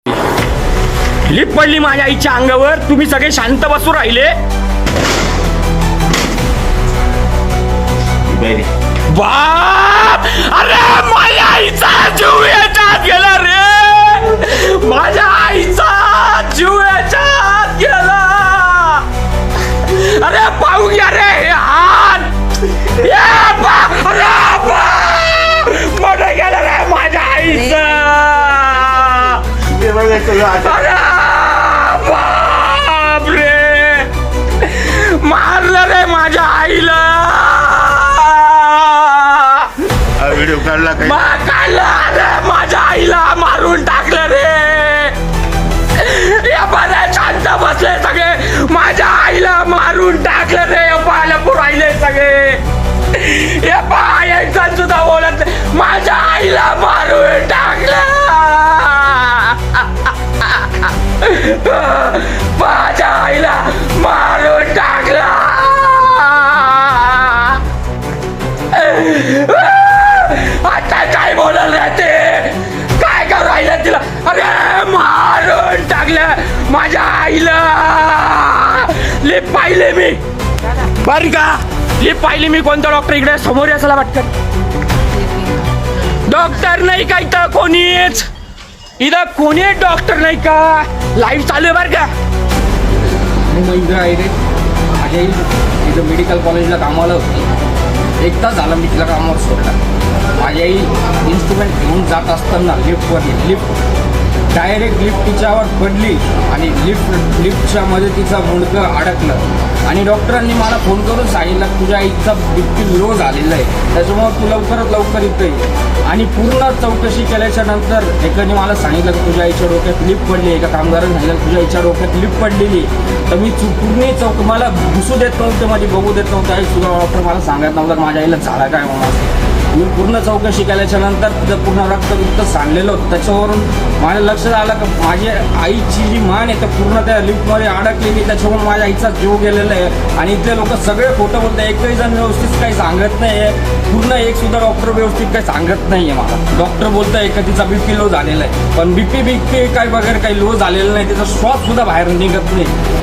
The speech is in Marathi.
लिप पडली माझ्या आईच्या अंगावर. तुम्ही सगळे शांत बसू राहिले. बाप, अरे माझ्या आईचा जीव याच्यात गेला रे. माझ्या आईचा जीव याच्यात गेला. अरे पाहू घ्या रे हे हात. मोठं गेलं रे माझ्या आईचं. अरे बाप रे, मारलं रे माझ्या आईला. व्हिडिओ काढला काय? काढलं रे माझ्या आईला, मारून टाकलं रे. या बऱ्या शांत बसले सगळे. माझ्या आईला मारून टाकलं रे. पाहायला पुरायले सगळे. या पाहायचा सुद्धा बोलत नाही. माझ्या आईला मारून टाकलं. माझ्या आईला मारून टाकलं. आता काय बोलल रे ते? काय करू राहिलं तिला? अरे मारून टाकलं माझ्या आईला. लिप पाहिले मी बर का. लिप पाहिली मी. कोणता डॉक्टर इकडे समोर असायला वाटतं? डॉक्टर नाही का इथं कोणीच? इथं कोणी डॉक्टर नाही का? लाईव्ह चालू आहे बर का. महिंद्रा आहे रे. माझ्या इथं मेडिकल कॉलेजला कामाला होती. एक तास झाला मी तिला कामावर सोडला. माझी आई इन्स्ट्रुमेंट घेऊन जात असताना लिफ्ट डायरेक्ट लिफ्ट तिच्यावर पडली आणि लिफ्टच्या मध्ये तिचा मुंडकं अडकलं. आणि डॉक्टरांनी मला फोन करून सांगितलं तुझ्या आईचा BP लो झालेला आहे, त्याच्यामुळे तू लवकरात लवकर इथे ये. आणि पूर्ण चौकशी केल्याच्या नंतर एकाने मला सांगितलं की तुझ्या आईच्या डोक्यात लिफ्ट पडली. एका कामगाराने सांगितलं तुझ्या आईच्या डोक्यात लिफ्ट पडलेली. तर मी पूर्ण मला घुसू देत नव्हते, माझी बघू देत नव्हतं. आई सुद्धा डॉक्टर मला सांगत नव्हतं माझ्या आईला झाला काय म्हणून. मी पूर्ण चौकशी केल्याच्या नंतर तिथं पूर्ण रक्त सांडलेलं होतं. त्याच्यावरून माझ्या लक्षात आलं की माझी आईची जी मान आहे तर पूर्ण त्या लिफ्टमध्ये अडकलेली. त्याच्यावरून माझ्या आईचा जीव गेलेला आहे. आणि इथले लोक सगळे खोटं बोलतात. एकही जण व्यवस्थित काही सांगत नाही आहे. पूर्ण एक सुद्धा डॉक्टर व्यवस्थित काही सांगत नाही आहे मला. डॉक्टर बोलत आहे का तिचा BP लो झालेला आहे, पण BP काय वगैरे काही लो झालेला नाही. तिचा श्वास सुद्धा बाहेर निघत नाही.